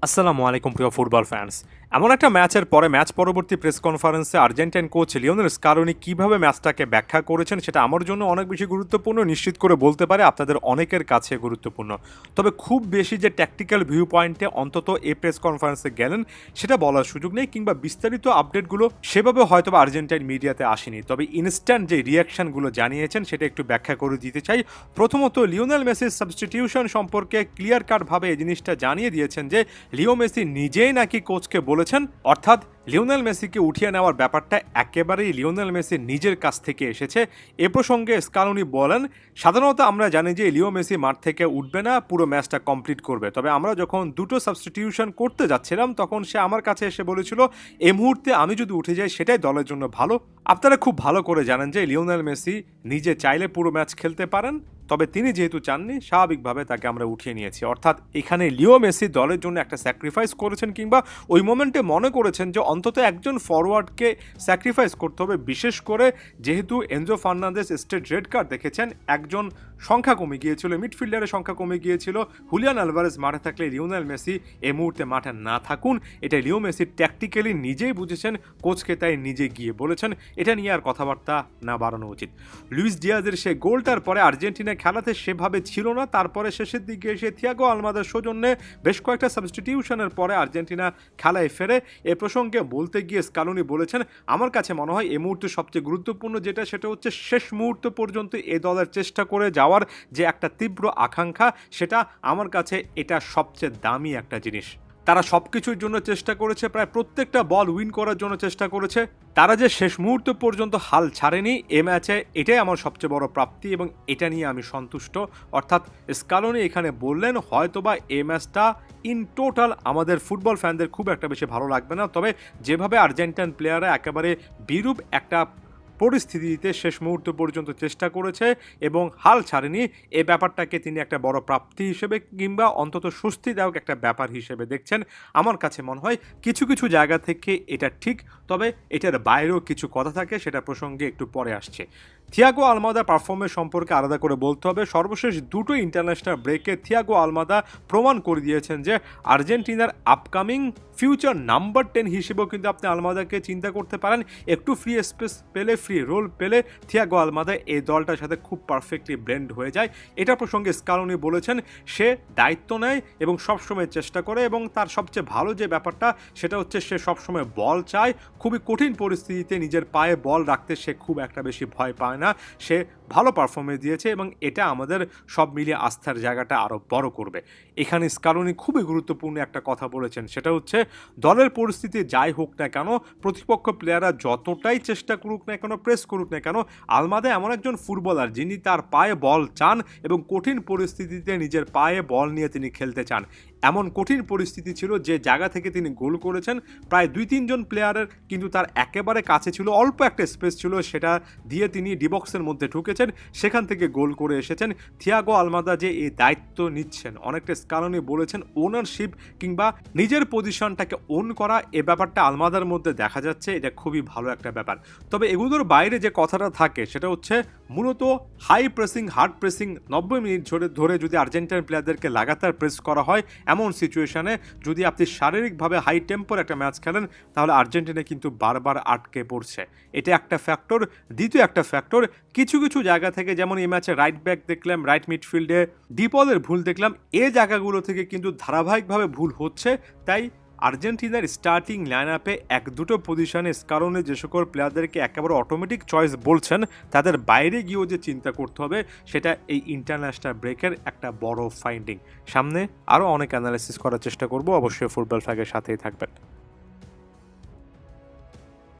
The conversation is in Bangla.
আসসালামু আলাইকুম প্রিয় ফুটবল ফ্যান্স। এমন একটা ম্যাচের পরে ম্যাচ পরবর্তী প্রেস কনফারেন্সে আর্জেন্টাইন কোচ লিওনেল স্কালোনি কিভাবে ম্যাচটাকে ব্যাখ্যা করেছেন সেটা আমার জন্য অনেক বেশি গুরুত্বপূর্ণ, নিশ্চিত করে বলতে পারে আপনাদের অনেকের কাছে গুরুত্বপূর্ণ। তবে খুব বেশি যে ট্যাকটিক্যাল ভিউ পয়েন্টে অন্তত এই প্রেস কনফারেন্সে গেলেন সেটা বলার সুযোগ নেই, কিংবা বিস্তারিত আপডেটগুলো সেভাবে হয়তো আর্জেন্টাইন মিডিয়াতে আসেনি। তবে ইনস্ট্যান্ট যে রিয়াকশনগুলো জানিয়েছেন সেটা একটু ব্যাখ্যা করে দিতে চাই। প্রথমত লিওনেল মেসির সাবস্টিটিউশন সম্পর্কে ক্লিয়ার কাটভাবে এই জিনিসটা জানিয়ে দিয়েছেন যে লিও মেসি নিজেই নাকি কোচকে বলেছেন, অর্থাৎ লিওনেল মেসিকে উঠিয়ে নেওয়ার ব্যাপারটা একেবারেই লিওনেল মেসির নিজের কাছ থেকে এসেছে। এ প্রসঙ্গে স্কালোনি বলেন, সাধারণত আমরা জানি যে লিও মেসি মাঠ থেকে উঠবে না, পুরো ম্যাচটা কমপ্লিট করবে। তবে আমরা যখন দুটো সাবস্টিটিউশন করতে যাচ্ছিলাম তখন সে আমার কাছে এসে বলেছিল এই মুহূর্তে আমি যদি উঠে যাই সেটাই দলের জন্য ভালো। আপনারা খুব ভালো করে জানেন যে লিওনেল মেসি নিজে চাইলে পুরো ম্যাচ খেলতে পারেন, তবে তিনি যেহেতু চাননি স্বাভাবিকভাবে তাকে আমরা উঠিয়ে নিয়েছি। অর্থাৎ এখানে লিও মেসি দলের জন্য একটা স্যাক্রিফাইস করেছেন, কিংবা ওই মোমেন্টে মনে করেছেন যে অন্তত একজন ফরওয়ার্ডকে স্যাক্রিফাইস করতে হবে, বিশেষ করে যেহেতু Enzo Fernandez straight red card দেখেছেন, একজন সংখ্যা কমে গিয়েছিল, মিডফিল্ডারের সংখ্যা কমে গিয়েছিল। হুলিয়ান আলভারেজ মাঠে থাকলে লিওনেল মেসি এই মুহূর্তে মাঠে না থাকুন, এটা লিও মেসি ট্যাকটিক্যালি নিজেই বুঝেছেন, কোচকে তাই নিজে গিয়ে বলেছেন। এটা নিয়ে আর কথাবার্তা না বাড়ানো উচিত। লুইস ডিয়াজের সে গোলটার পরে আর্জেন্টিনা খেলাতে সেভাবে ছিল না, তারপরে শেষের দিকে এসে থিয়াগো আলমাদার সৌজন্যে বেশ কয়েকটা সাবস্টিটিউশনের পরে আর্জেন্টিনা খেলায় ফেরে। এ প্রসঙ্গে বলতে গিয়ে স্কালোনি বলেছেন, আমার কাছে মনে হয় এই মুহূর্তে সবচেয়ে গুরুত্বপূর্ণ যেটা সেটা হচ্ছে শেষ মুহূর্ত পর্যন্ত এ দলের চেষ্টা করে যাওয়ার যে একটা তীব্র আকাঙ্ক্ষা, সেটা আমার কাছে এটা সবচেয়ে দামি একটা জিনিস। তারা সব কিছুর জন্য চেষ্টা করেছে, প্রায় প্রত্যেকটা বল উইন করার জন্য চেষ্টা করেছে। তারা যে শেষ মুহূর্ত পর্যন্ত হাল ছাড়েনি এ ম্যাচে, এটাই আমার সবচেয়ে বড় প্রাপ্তি এবং এটা নিয়ে আমি সন্তুষ্ট। অর্থাৎ স্কালোনি এখানে বললেন হয়তোবা এই ম্যাচটা ইন টোটাল আমাদের ফুটবল ফ্যানদের খুব একটা বেশি ভালো লাগবে না, তবে যেভাবে আর্জেন্টাইন প্লেয়াররা একেবারে বিরূপ একটা পরিস্থিতিতে শেষ মুহূর্ত পর্যন্ত চেষ্টা করেছে এবং হাল ছাড়েনি, এ ব্যাপারটাকে তিনি একটা বড় প্রাপ্তি হিসেবে কিংবা অন্তত স্বস্তিদায়ক একটা ব্যাপার হিসেবে দেখছেন। আমার কাছে মনে হয় কিছু কিছু জায়গা থেকে এটা ঠিক, তবে এটার বাইরেও কিছু কথা থাকে, সেটা প্রসঙ্গে একটু পরে আসছে। থিয়াগো আলমাদা পারফরমেন্স সম্পর্কে আলাদা করে বলতে হবে। সর্বশেষ দুটো ইন্টারন্যাশনাল ব্রেকে থিয়াগো আলমাদা প্রমাণ করে দিয়েছেন যে আর্জেন্টিনার আপকামিং ফিউচার নাম্বার 10 হিসেবেও কিন্তু আপনি আলমাদাকে চিন্তা করতে পারেন। একটু ফ্রি স্পেস পেলে, ফ্রি রোল পেলে থিয়াগো আলমাদা এই দলটার সাথে খুব পারফেক্টলি ব্লেন্ড হয়ে যায়। এটা প্রসঙ্গে স্কালোনি বলেছেন সে দায়িত্ব নেয় এবং সবসময় চেষ্টা করে, এবং তার সবচেয়ে ভালো যে ব্যাপারটা সেটা হচ্ছে সে সবসময় বল চায়। খুবই কঠিন পরিস্থিতিতে নিজের পায়ে বল রাখতে সে খুব একটা বেশি ভয় পায় না। সে ভালো পারফরমেন্স দিয়েছে এবং এটা আমাদের সব মিলিয়ে আস্থার জায়গাটা আরও বড় করবে। এখানে স্কালোনি খুবই গুরুত্বপূর্ণ একটা কথা বলেছেন, সেটা হচ্ছে দলের পরিস্থিতি যাই হোক না কেন, প্রতিপক্ষ প্লেয়াররা যতটাই চেষ্টা করুক না কেন, প্রেস করুক না কেন, আলমাদা এমন একজন ফুটবলার যিনি তার পায়ে বল চান এবং কঠিন পরিস্থিতিতে নিজের পায়ে বল নিয়ে তিনি খেলতে চান। এমন কঠিন পরিস্থিতি ছিল যে জায়গা থেকে তিনি গোল করেছেন, প্রায় 2-3 জন প্লেয়ারের কিন্তু তার একেবারে কাছে ছিল, অল্প একটা স্পেস ছিল, সেটা দিয়ে তিনি ডিবক্সের মধ্যে ঢুকেছেন, সেখান থেকে গোল করে এসেছেন। থিয়াগো আলমাদা যে এই দায়িত্ব নিচ্ছেন, অনেকটা স্কালোনি বলেছেন ওনারশিপ কিংবা নিজের পজিশনটাকে ওন করা, এ ব্যাপারটা আলমাদার মধ্যে দেখা যাচ্ছে, এটা খুবই ভালো একটা ব্যাপার। তবে এগুলোর বাইরে যে কথাটা থাকে সেটা হচ্ছে মূলত high pressing, hard pressing 90 minute ধরে যদি আর্জেন্টাইন প্লেয়ারদেরকে লাগাতার প্রেস করা হয়, এমন সিচুয়েশনে যদি আপনি শারীরিকভাবে হাই টেম্পোর একটা ম্যাচ খেলেন তাহলে আর্জেন্টিনা কিন্তু বারবার আটকে পড়ছে, এটা একটা ফ্যাক্টর। দ্বিতীয় একটা ফ্যাক্টর, কিছু কিছু জায়গা থেকে, যেমন এই ম্যাচে রাইট ব্যাক দেখলাম, রাইট মিডফিল্ডে ডিপলের ভুল দেখলাম, এই জায়গাগুলো থেকে কিন্তু ধারাবাহিকভাবে ভুল হচ্ছে। তাই আর্জেন্টিনার স্টার্টিং লাইন আপে 1-2 পজিশনে কারণে যে সকল প্লেয়ারদেরকে একেবারে অটোমেটিক চয়েস বলছেন, তাদের বাইরে গিয়েও যে চিন্তা করতে হবে, সেটা এই ইন্টারন্যাশনাল ব্রেকের একটা বড় ফাইন্ডিং। সামনে আরও অনেক অ্যানালাইসিস করার চেষ্টা করব, অবশ্যই ফুটবল ফ্যাগের সাথেই থাকবেন।